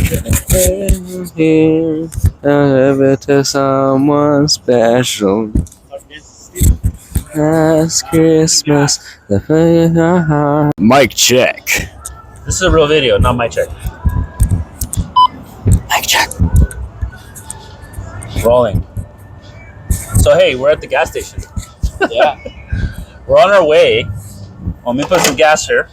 Here, give it to someone special. Last Christmas, Mic check. This is a real video, not my check. Mic check. Rolling. So hey, we're at the gas station. Yeah. We're on our way. Let me put some gas here.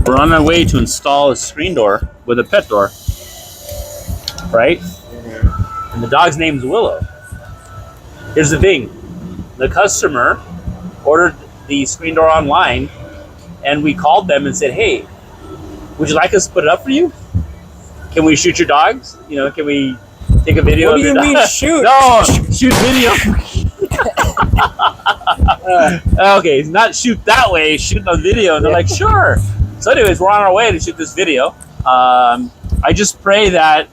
We're on our way to install a screen door with a pet door. Right? And the dog's name's Willow. Here's the thing. The customer ordered the screen door online, and we called them and said, hey, would you like us to put it up for you? Can we shoot your dogs? You know, can we take a video What of do your you mean dog? shoot? No, shoot video. Okay, not shoot that way, shoot a video. And they're like, sure. So anyways, we're on our way to shoot this video. I just pray that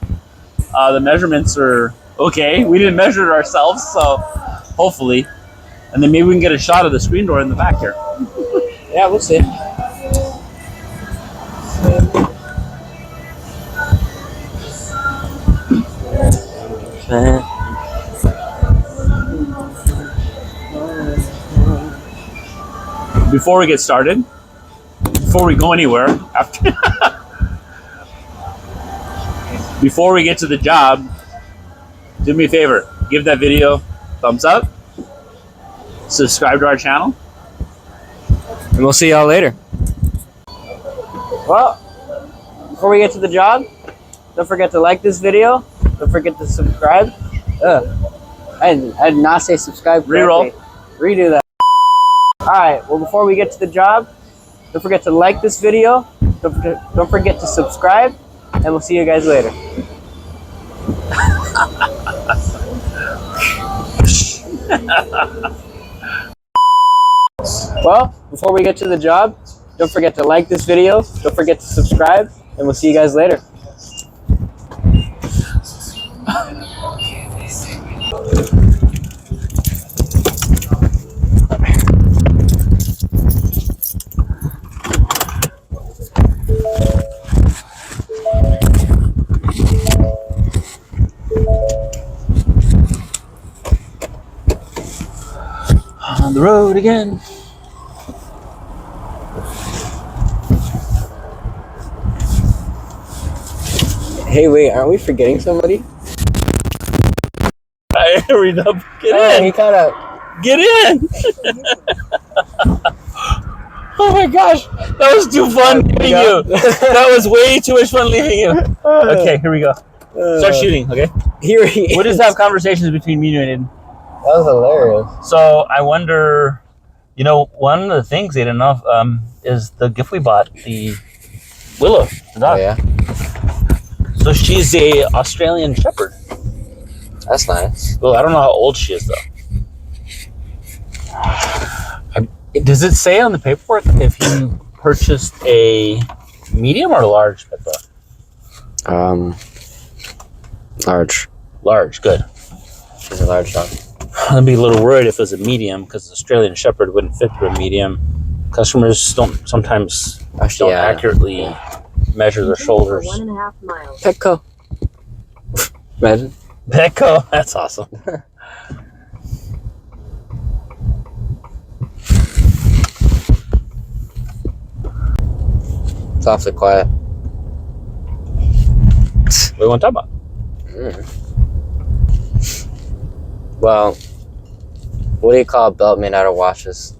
the measurements are okay. We didn't measure it ourselves, so hopefully. And then maybe we can get a shot of the screen door in the back here. Yeah, we'll see. Before we get started, before we go anywhere, before we get to the job, do me a favor, give that video a thumbs up, subscribe to our channel, And we'll see y'all later. Well, before we get to the job, don't forget to like this video. Don't forget to subscribe. I did not say subscribe correctly. Reroll. Redo that. Alright, well, before we get to the job, don't forget to like this video. Don't forget to subscribe. And we'll see you guys later. Well, before we get to the job, don't forget to like this video. Don't forget to subscribe. And we'll see you guys later. On the road again. Hey, wait, aren't we forgetting somebody? I hurried up. Get in. He kind of... Get in. Oh my gosh. That was too fun leaving you. That was way too much fun leaving you. Okay, here we go. Start shooting, okay? Here he is. We'll just have conversations between me and Aiden. That was hilarious. So I wonder, you know, one of the things, Aiden, is the gift we bought, the Willow, the dog. Oh, yeah? So she's a Australian Shepherd. That's nice. Well, I don't know how old she is, though. Does it say on the paperwork if you purchased a medium or a large pet dog? Large. Large, good. She's a large dog. I'd be a little worried if it was a medium because the Australian Shepherd wouldn't fit through a medium. Customers sometimes don't accurately measure their shoulders. 1.5 miles. Petco. Imagine. Petco, that's awesome. It's awfully quiet. What do you want to talk about? Well, what do you call a belt made out of washes?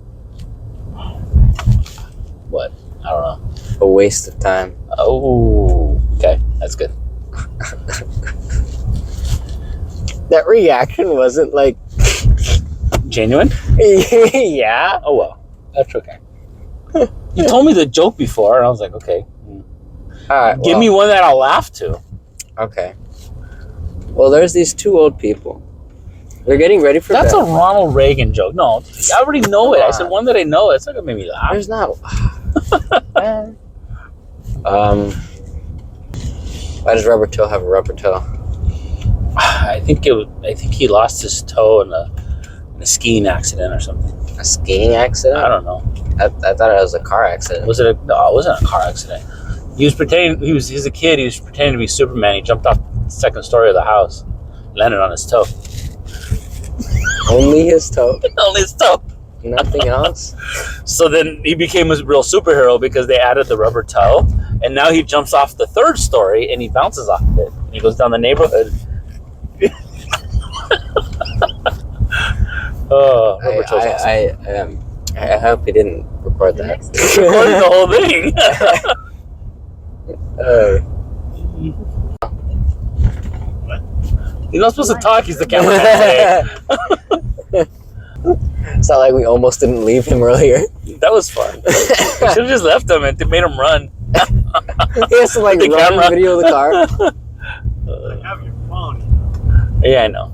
What? I don't know. A waste of time. Oh, okay. That's good. That reaction wasn't like... Genuine? Yeah. Oh, well. That's okay. You told me the joke before, and I was like, okay. Alright, Give me one that I'll laugh to. Okay. Well, there's these two old people. They're getting ready for That's bed. a Ronald Reagan joke. No, I already know it. I said one that I know. It's not going to make me laugh. There's not... Why does Rubber Toe have a rubber toe? I think he lost his toe in a skiing accident or something. A skiing accident? I don't know. I thought it was a car accident. No, it wasn't a car accident. He was pretending. He's a kid. He was pretending to be Superman. He jumped off the second story of the house, landed on his toe. Only his toe. On his toe. Nothing else. So then he became a real superhero because they added the rubber toe, and now he jumps off the third story and he bounces off of it. And he goes down the neighborhood. Oh, rubber toe's awesome. I hope he didn't record that. Recorded the whole thing. He's not supposed to talk. He's the cameraman today. It's not like we almost didn't leave him earlier. That was fun. We should have just left him and made him run. He has to like The run camera. video of the car. I have your phone. Yeah, I know.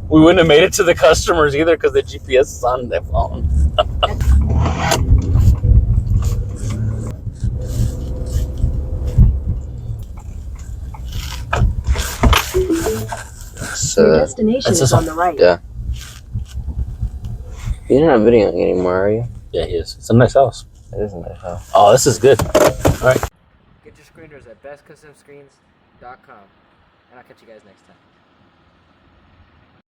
We wouldn't have made it to the customers either because the GPS is on their phone. Your destination That's is this on one. the right. Yeah. You're not videoing anymore, are you? Yeah, he is. It's a nice house. It is a nice house. Oh, this is good. All right. Get your screen doors at bestcustomscreens.com. And I'll catch you guys next time.